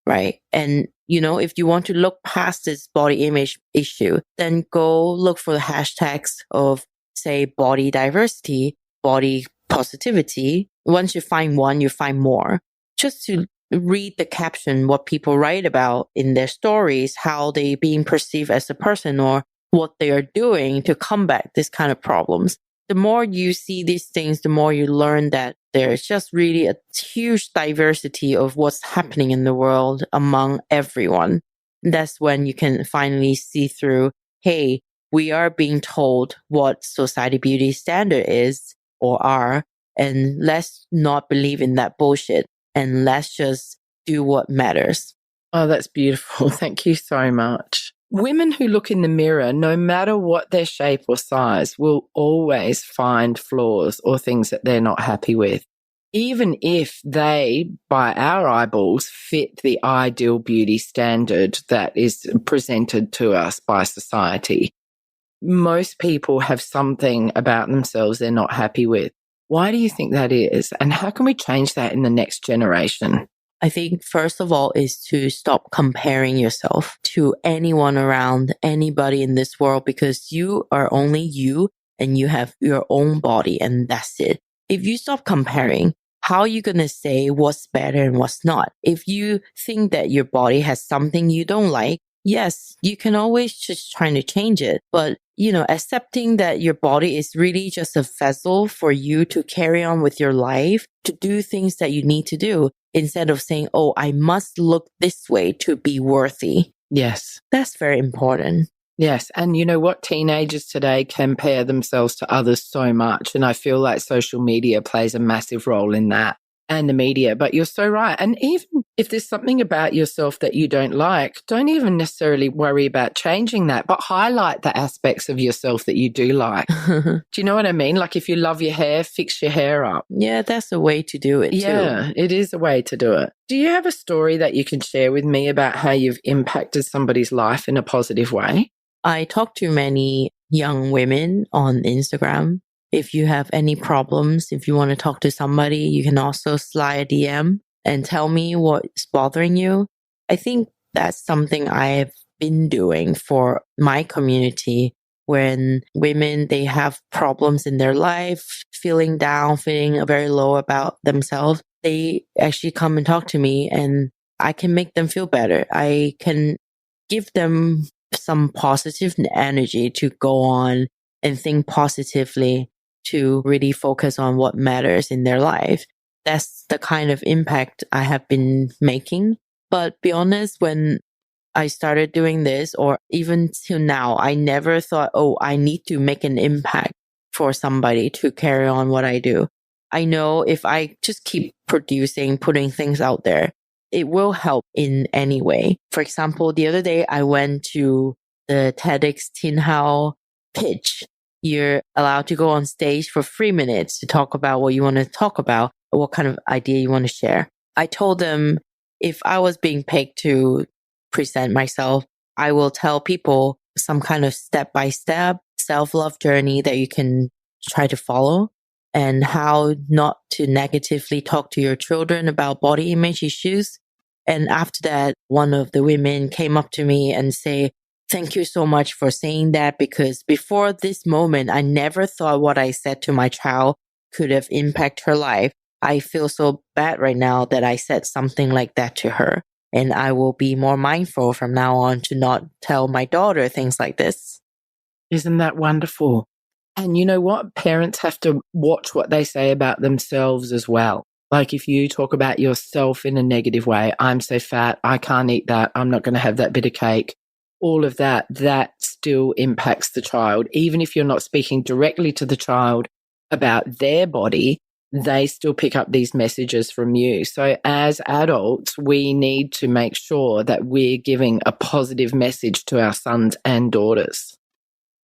right? And, if you want to look past this body image issue, then go look for the hashtags of, say, body diversity, body positivity. Once you find one, you find more. Just to read the caption, what people write about in their stories, how they being perceived as a person or what they are doing to combat this kind of problems. The more you see these things, the more you learn that there's just really a huge diversity of what's happening in the world among everyone. That's when you can finally see through, hey, we are being told what society beauty standard is or are, and let's not believe in that bullshit and let's just do what matters. Oh, that's beautiful. Thank you so much. Women who look in the mirror, no matter what their shape or size, will always find flaws or things that they're not happy with, even if they, by our eyeballs, fit the ideal beauty standard that is presented to us by society. Most people have something about themselves they're not happy with. Why do you think that is? And how can we change that in the next generation? I think first of all is to stop comparing yourself to anyone around, anybody in this world, because you are only you and you have your own body and that's it. If you stop comparing, how are you going to say what's better and what's not? If you think that your body has something you don't like, yes, you can always just try to change it. But, accepting that your body is really just a vessel for you to carry on with your life, to do things that you need to do, instead of saying, oh, I must look this way to be worthy. Yes. That's very important. Yes. And you know what? Teenagers today compare themselves to others so much. And I feel like social media plays a massive role in that, and the media. But you're so right. And even if there's something about yourself that you don't like, don't even necessarily worry about changing that, but highlight the aspects of yourself that you do like. Do you know what I mean? Like if you love your hair, fix your hair up. Yeah, that's a way to do it too. Yeah, it is a way to do it. Do you have a story that you can share with me about how you've impacted somebody's life in a positive way? I talk to many young women on Instagram. If you have any problems, if you want to talk to somebody, you can also slide a DM and tell me what's bothering you. I think that's something I've been doing for my community. When women, they have problems in their life, feeling down, feeling very low about themselves, they actually come and talk to me and I can make them feel better. I can give them some positive energy to go on and think positively, to really focus on what matters in their life. That's the kind of impact I have been making. But be honest, when I started doing this, or even till now, I never thought, oh, I need to make an impact for somebody to carry on what I do. I know if I just keep producing, putting things out there, it will help in any way. For example, the other day I went to the TEDx Tin Hao pitch. you're allowed to go on stage for 3 minutes to talk about what you want to talk about, or what kind of idea you want to share. I told them if I was being picked to present myself, I will tell people some kind of step-by-step self-love journey that you can try to follow, and how not to negatively talk to your children about body image issues. And after that, one of the women came up to me and say, "Thank you so much for saying that, because before this moment, I never thought what I said to my child could have impacted her life. I feel so bad right now that I said something like that to her. And I will be more mindful from now on to not tell my daughter things like this." Isn't that wonderful? And you know what? Parents have to watch what they say about themselves as well. Like if you talk about yourself in a negative way, "I'm so fat, I can't eat that, I'm not going to have that bit of cake," all of that, that still impacts the child. Even if you're not speaking directly to the child about their body, they still pick up these messages from you. So as adults, we need to make sure that we're giving a positive message to our sons and daughters.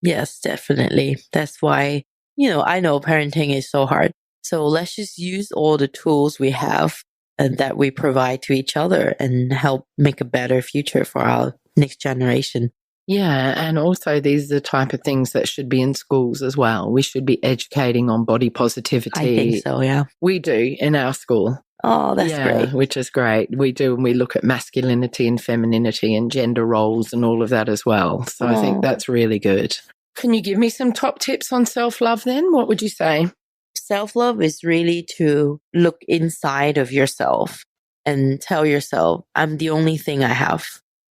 Yes, definitely. That's why, I know parenting is so hard. So let's just use all the tools we have and that we provide to each other and help make a better future for our next generation. Yeah, and also these are the type of things that should be in schools as well. We should be educating on body positivity. I think so, yeah. We do in our school. Oh, that's great. Which is great. We do, and we look at masculinity and femininity and gender roles and all of that as well. So I think that's really good. Can you give me some top tips on self-love then? What would you say? Self-love is really to look inside of yourself and tell yourself, "I'm the only thing I have.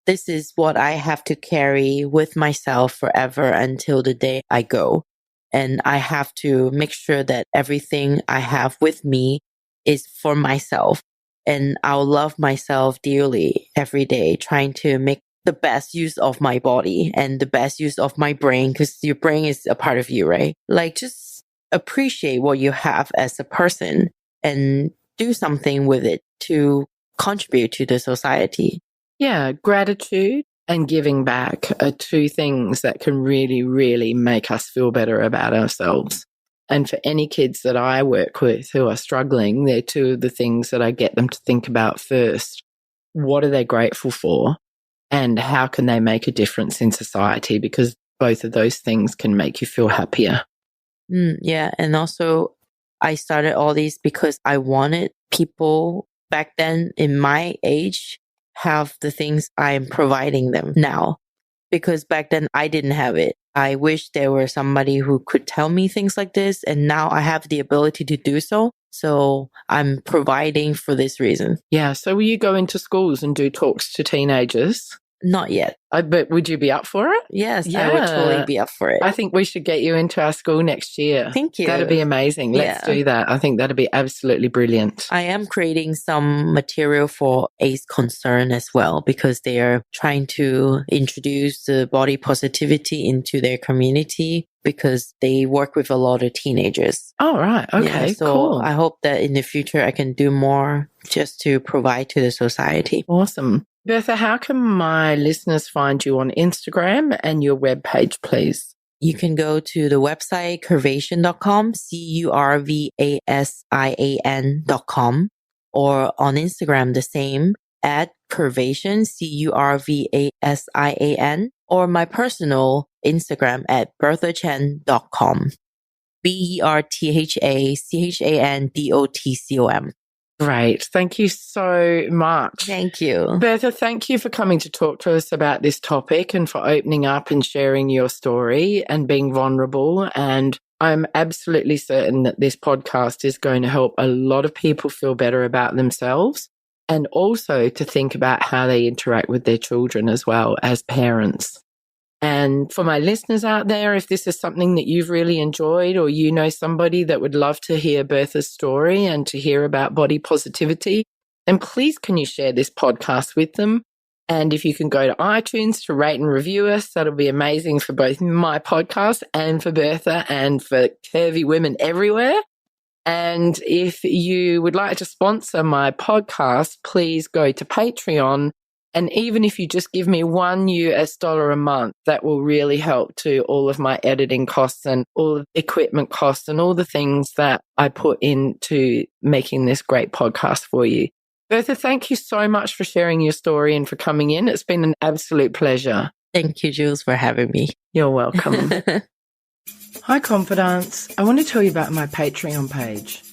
This is what I have to carry with myself forever until the day I go. And I have to make sure that everything I have with me is for myself. And I'll love myself dearly every day, trying to make the best use of my body and the best use of my brain," because your brain is a part of you, right? Like just appreciate what you have as a person and do something with it to contribute to the society. Yeah, gratitude and giving back are two things that can really, really make us feel better about ourselves. And for any kids that I work with who are struggling, they're two of the things that I get them to think about first. What are they grateful for? And how can they make a difference in society? Because both of those things can make you feel happier. Yeah. And also, I started all these because I wanted people back then in my age have the things I'm providing them now. Because back then I didn't have it. I wish there were somebody who could tell me things like this. And now I have the ability to do so. So I'm providing for this reason. Yeah. So will you go into schools and do talks to teenagers? Not yet. But would you be up for it? Yes, I would totally be up for it. I think we should get you into our school next year. Thank you. That'd be amazing. Let's do that. I think that'd be absolutely brilliant. I am creating some material for AIDS Concern as well, because they are trying to introduce the body positivity into their community, because they work with a lot of teenagers. Oh, right. Okay, so cool. I hope that in the future I can do more just to provide to the society. Awesome. Bertha, how can my listeners find you on Instagram and your webpage, please? You can go to the website curvasian.com, curvasian.com, or on Instagram the same, at Curvasian, curvasian, or my personal Instagram at berthachan.com, berthachandotcom. Great. Thank you so much. Thank you. Bertha, thank you for coming to talk to us about this topic and for opening up and sharing your story and being vulnerable. And I'm absolutely certain that this podcast is going to help a lot of people feel better about themselves, and also to think about how they interact with their children as well as parents. And for my listeners out there, if this is something that you've really enjoyed, or you know somebody that would love to hear Bertha's story and to hear about body positivity, then please can you share this podcast with them? And if you can go to iTunes to rate and review us, that'll be amazing for both my podcast and for Bertha and for curvy women everywhere. And if you would like to sponsor my podcast, please go to Patreon And even if you just give me $1 a month, that will really help to all of my editing costs and all of the equipment costs and all the things that I put into making this great podcast for you. Bertha, thank you so much for sharing your story and for coming in. It's been an absolute pleasure. Thank you, Jules, for having me. You're welcome. Hi, Confidants. I want to tell you about my Patreon page.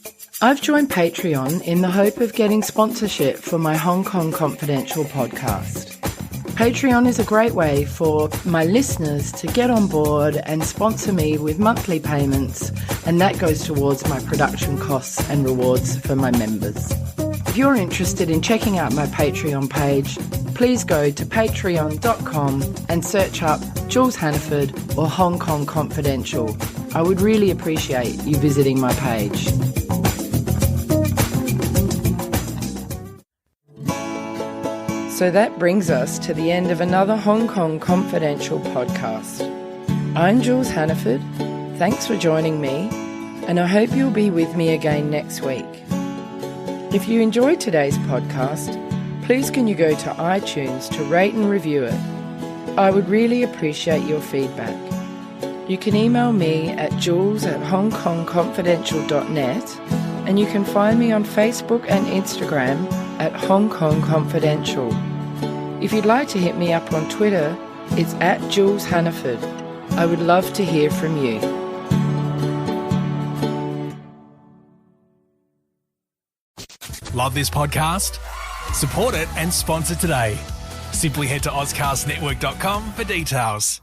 I've joined Patreon in the hope of getting sponsorship for my Hong Kong Confidential podcast. Patreon is a great way for my listeners to get on board and sponsor me with monthly payments, and that goes towards my production costs and rewards for my members. If you're interested in checking out my Patreon page, please go to patreon.com and search up Jules Hannaford or Hong Kong Confidential. I would really appreciate you visiting my page. So that brings us to the end of another Hong Kong Confidential podcast. I'm Jules Hannaford. Thanks for joining me, and I hope you'll be with me again next week. If you enjoyed today's podcast, please can you go to iTunes to rate and review it. I would really appreciate your feedback. You can email me at jules@hongkongconfidential.net, and you can find me on Facebook and Instagram at Hong Kong Confidential. If you'd like to hit me up on Twitter, it's at Jules Hannaford. I would love to hear from you. Love this podcast? Support it and sponsor today. Simply head to AuscastNetwork.com for details.